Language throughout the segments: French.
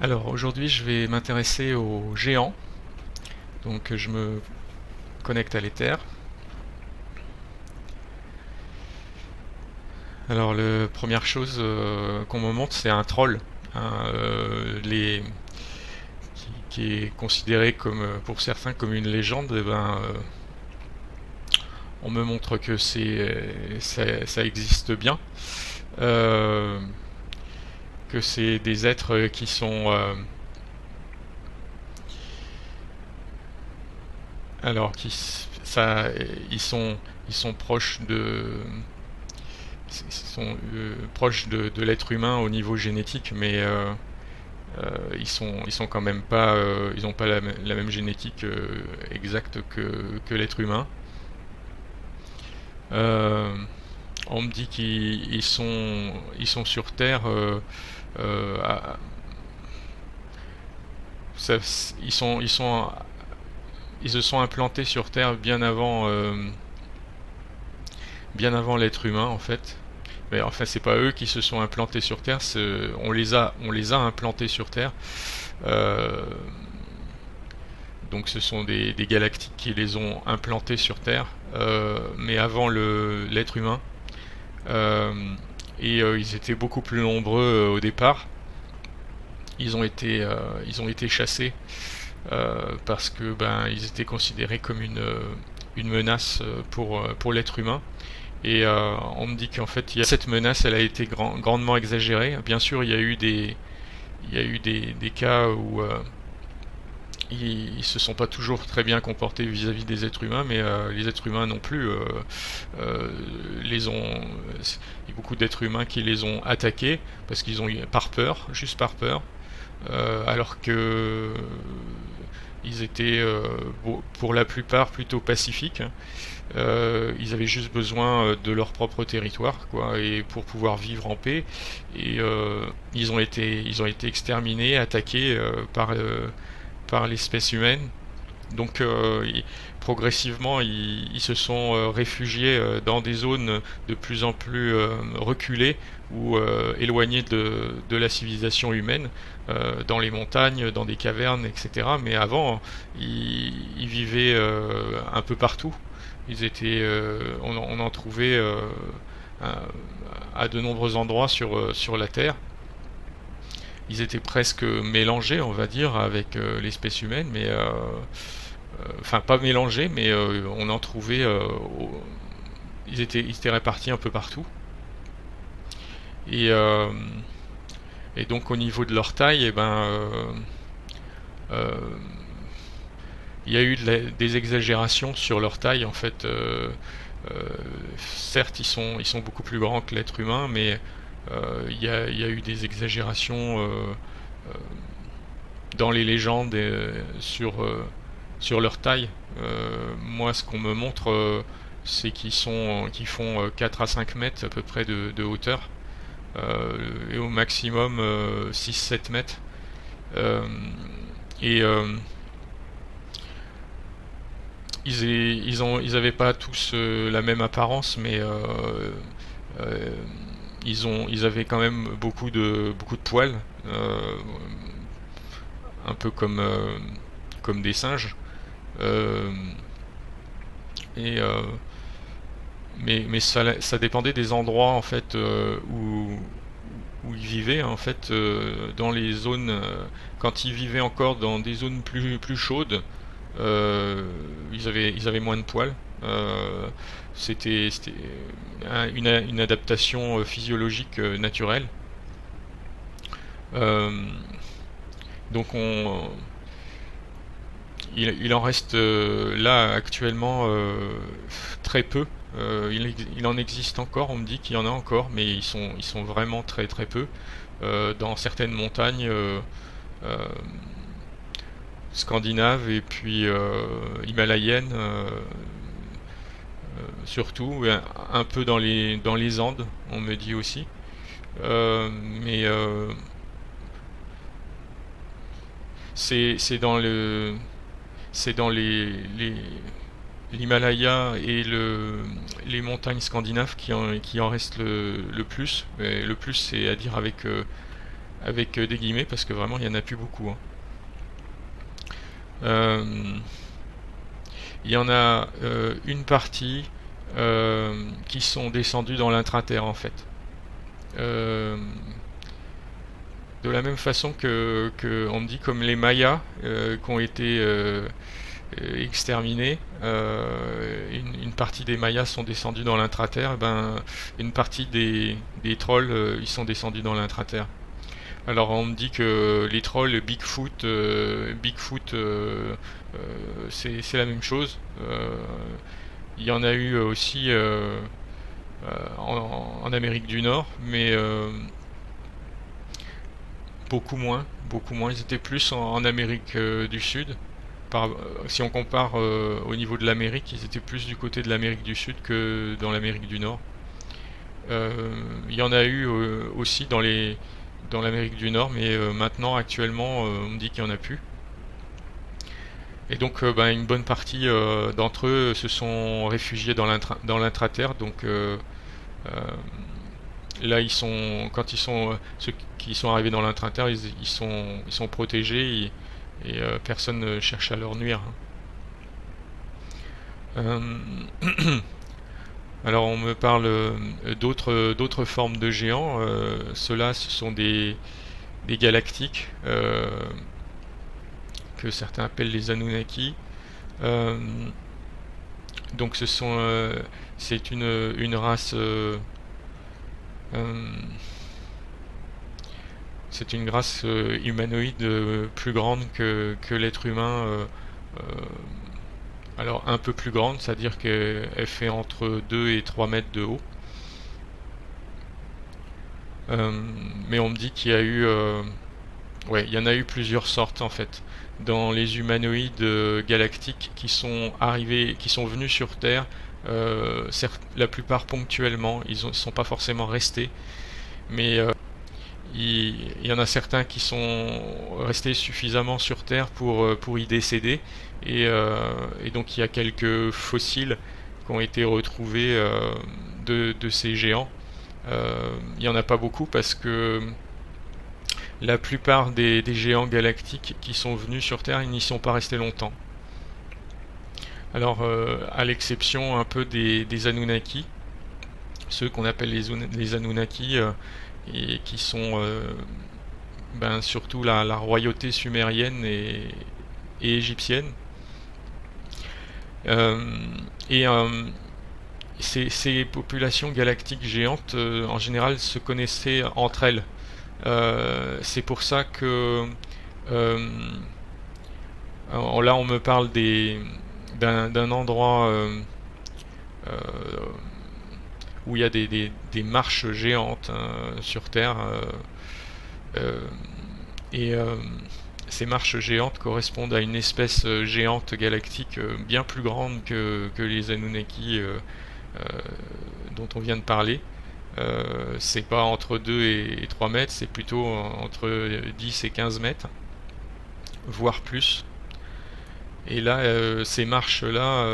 Alors aujourd'hui je vais m'intéresser aux géants. Donc je me connecte à l'Ether. Alors la première chose qu'on me montre c'est un troll, hein, qui est considéré comme pour certains comme une légende. On me montre que ça existe bien, euh, que c'est des êtres qui sont alors qui ça ils sont proches de de l'être humain au niveau génétique, mais ils sont quand même pas, ils ont pas la même génétique exacte que l'être humain. Euh, on me dit ils sont sur Terre. Euh, à- ça- ils sont, ils se sont implantés sur Terre bien avant l'être humain en fait. Mais enfin, c'est pas eux qui se sont implantés sur Terre, on les a implantés sur Terre. Euh, donc, ce sont des galactiques qui les ont implantés sur Terre, mais avant l'être humain. Euh, ils étaient beaucoup plus nombreux au départ. Ils ont été chassés parce que ils étaient considérés comme une menace pour l'être humain. Et on me dit qu'en fait, cette menace, elle a été grandement exagérée. Bien sûr, il y a eu des cas où ils se sont pas toujours très bien comportés vis-à-vis des êtres humains, mais les êtres humains non plus euh, les ont. Il y a beaucoup d'êtres humains qui les ont attaqués parce qu'ils ont par peur, juste par peur, alors que ils étaient pour la plupart plutôt pacifiques. Ils avaient juste besoin de leur propre territoire, quoi, et pour pouvoir vivre en paix. Et ils ont été exterminés, attaqués par l'espèce humaine. Donc progressivement, ils se sont réfugiés dans des zones de plus en plus reculées ou éloignées de la civilisation humaine, dans les montagnes, dans des cavernes, etc. Mais avant, ils vivaient un peu partout. On en trouvait à de nombreux endroits sur la Terre. Ils étaient presque mélangés, on va dire, avec l'espèce humaine, mais enfin pas mélangés, mais on en trouvait. Ils étaient répartis un peu partout. Et, euh, et donc au niveau de leur taille, euh, il y a eu des exagérations sur leur taille en fait. Euh, Certes, ils sont beaucoup plus grands que l'être humain, mais il y a eu des exagérations dans les légendes sur leur taille. Moi, ce qu'on me montre, c'est qu'ils font 4 à 5 mètres à peu près de hauteur, et au maximum 6-7 mètres. Euh, et ils avaient pas tous la même apparence, mais euh, ils avaient quand même beaucoup de poils, un peu comme des singes. Euh, et mais ça dépendait des endroits en fait où ils vivaient en fait dans les zones quand ils vivaient encore dans des zones plus chaudes. Ils avaient moins de poils. C'était une adaptation physiologique naturelle. Euh, donc il en reste là actuellement très peu. Il en existe encore, on me dit qu'il y en a encore, mais ils sont vraiment très très peu. Dans certaines montagnes euh, scandinaves et puis himalayennes, surtout, et un peu dans les Andes, on me dit aussi. Mais c'est dans c'est dans l'Himalaya et les montagnes scandinaves qui en restent le plus. Et le plus, c'est à dire avec avec des guillemets parce que vraiment il n'y en a plus beaucoup, hein. Euh, il y en a une partie qui sont descendus dans l'intraterre en fait. Euh, de la même façon que on me dit comme les Mayas qui ont été exterminés, une partie des Mayas sont descendus dans l'intraterre, ben une partie des trolls ils sont descendus dans l'intraterre. Alors on me dit que les trolls Bigfoot, c'est la même chose. Il y en a eu aussi en Amérique du Nord, mais beaucoup moins, beaucoup moins. Ils étaient plus en Amérique du Sud. Si on compare au niveau de l'Amérique, ils étaient plus du côté de l'Amérique du Sud que dans l'Amérique du Nord. Il y en a eu aussi dans l'Amérique du Nord, mais maintenant, actuellement, on me dit qu'il n'y en a plus. Et donc, ben, une bonne partie d'entre eux se sont réfugiés dans l'intraterre. Donc, là, ceux qui sont arrivés dans l'intraterre, ils sont protégés et personne ne cherche à leur nuire. Alors on me parle d'autres formes de géants. Ceux-là, ce sont des galactiques que certains appellent les Anunnaki. Euh, donc c'est une race c'est une race humanoïde plus grande que l'être humain. Alors un peu plus grande, c'est-à-dire qu'elle fait entre 2 et 3 mètres de haut. Mais on me dit qu'il y a eu... ouais, il y en a eu plusieurs sortes en fait. Dans les humanoïdes galactiques qui sont arrivés, qui sont venus sur Terre, la plupart ponctuellement, ils ne sont pas forcément restés, mais il y en a certains qui sont restés suffisamment sur Terre pour y décéder. Et donc il y a quelques fossiles qui ont été retrouvés de ces géants. Il n'y en a pas beaucoup parce que la plupart des géants galactiques qui sont venus sur Terre, ils n'y sont pas restés longtemps. Alors, à l'exception un peu des Anunnaki, ceux qu'on appelle les Anunnaki, et qui sont ben, surtout la royauté sumérienne et égyptienne. Et ces populations galactiques géantes, en général, se connaissaient entre elles. C'est pour ça que là on me parle d'un endroit euh, où il y a des marches géantes sur Terre et ces marches géantes correspondent à une espèce géante galactique bien plus grande que les Anunnaki dont on vient de parler. C'est pas entre 2 et 3 mètres, c'est plutôt entre 10 et 15 mètres, voire plus. Et là, ces marches-là,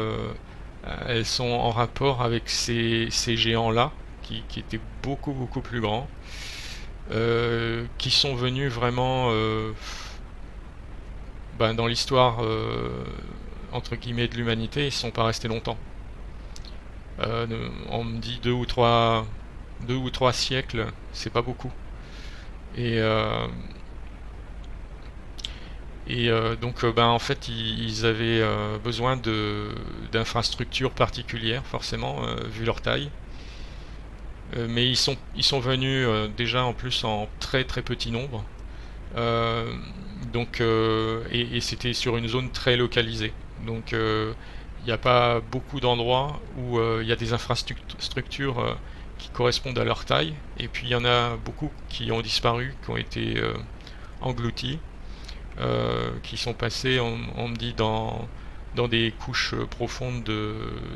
elles sont en rapport avec ces géants-là, qui étaient beaucoup beaucoup plus grands, qui sont venus vraiment ben, dans l'histoire entre guillemets de l'humanité, ils ne sont pas restés longtemps. On me dit 2 ou 3 siècles, c'est pas beaucoup. Et donc ben, en fait ils avaient besoin d'infrastructures particulières forcément vu leur taille. Mais ils sont venus déjà en plus en très très petit nombre. Donc et c'était sur une zone très localisée. Donc il n'y a pas beaucoup d'endroits où il y a des infrastructures qui correspondent à leur taille. Et puis il y en a beaucoup qui ont disparu, qui ont été engloutis. Qui sont passés, on me dit, dans des couches profondes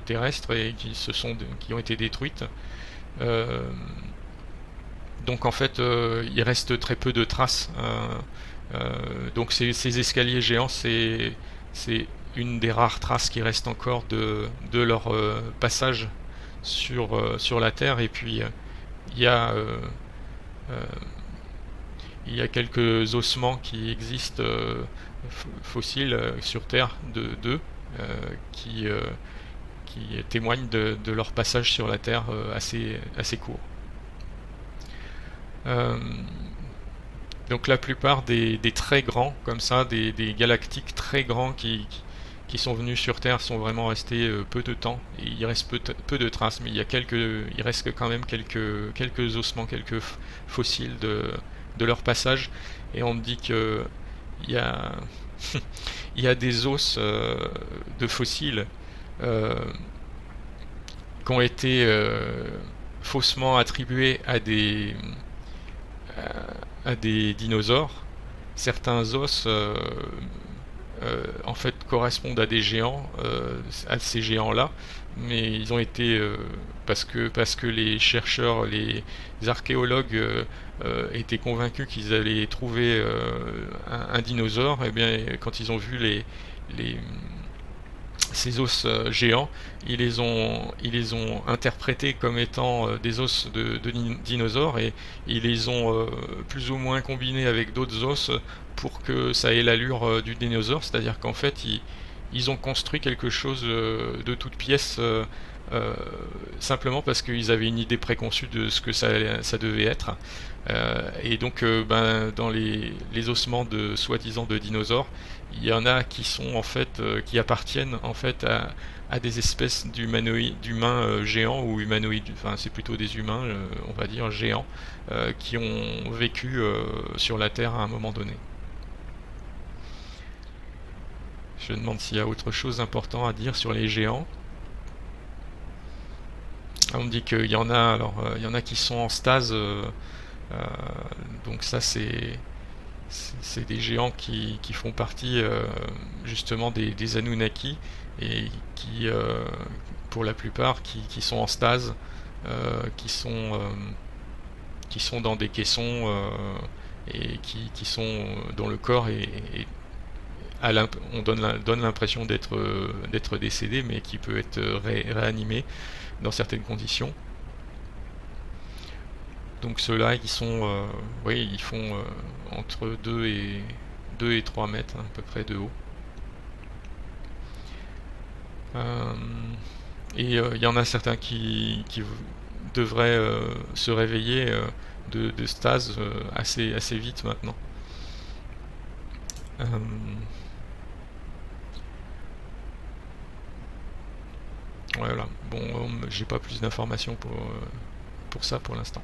terrestres et qui ont été détruites. Donc en fait, il reste très peu de traces. Donc ces escaliers géants, c'est une des rares traces qui restent encore de leur passage sur la Terre. Et puis il y a il y a quelques ossements qui existent fossiles sur Terre d'eux qui, qui témoignent de leur passage sur la Terre assez court. Donc la plupart des très grands, comme ça, des galactiques très grands qui sont venus sur Terre sont vraiment restés peu de temps. Et il reste peu de traces, mais il reste quand même quelques ossements, quelques fossiles de leur passage. Et on me dit que il y a, il y a des os de fossiles qui ont été faussement attribués à des dinosaures. Certains os en fait correspondent à des géants, à ces géants-là, mais ils ont été parce que les chercheurs, les archéologues étaient convaincus qu'ils allaient trouver un dinosaure. Et bien quand ils ont vu ces os géants, ils les ont interprétés comme étant des os de dinosaures, et ils les ont plus ou moins combinés avec d'autres os pour que ça ait l'allure du dinosaure. C'est-à-dire qu'en fait ils ont construit quelque chose de toute pièce simplement parce qu'ils avaient une idée préconçue de ce que ça devait être. Et donc dans les ossements de soi-disant de dinosaures, il y en a qui sont en fait qui appartiennent en fait à des espèces d'humains géants, ou humanoïdes, enfin c'est plutôt des humains on va dire géants, qui ont vécu sur la Terre à un moment donné. Je me demande s'il y a autre chose d'important à dire sur les géants. On me dit qu'il y en a, alors il y en a qui sont en stase, donc ça c'est des géants qui font partie justement des Anunnaki, et qui pour la plupart qui sont en stase, qui sont dans des caissons et qui sont dont le corps on donne l'impression d'être décédé, mais qui peut être réanimé dans certaines conditions. Donc ceux-là, oui, ils font entre 2 et 3 mètres à peu près de haut. Et il y en a certains qui devraient se réveiller de stase assez vite maintenant. Voilà. Bon, j'ai pas plus d'informations pour ça pour l'instant.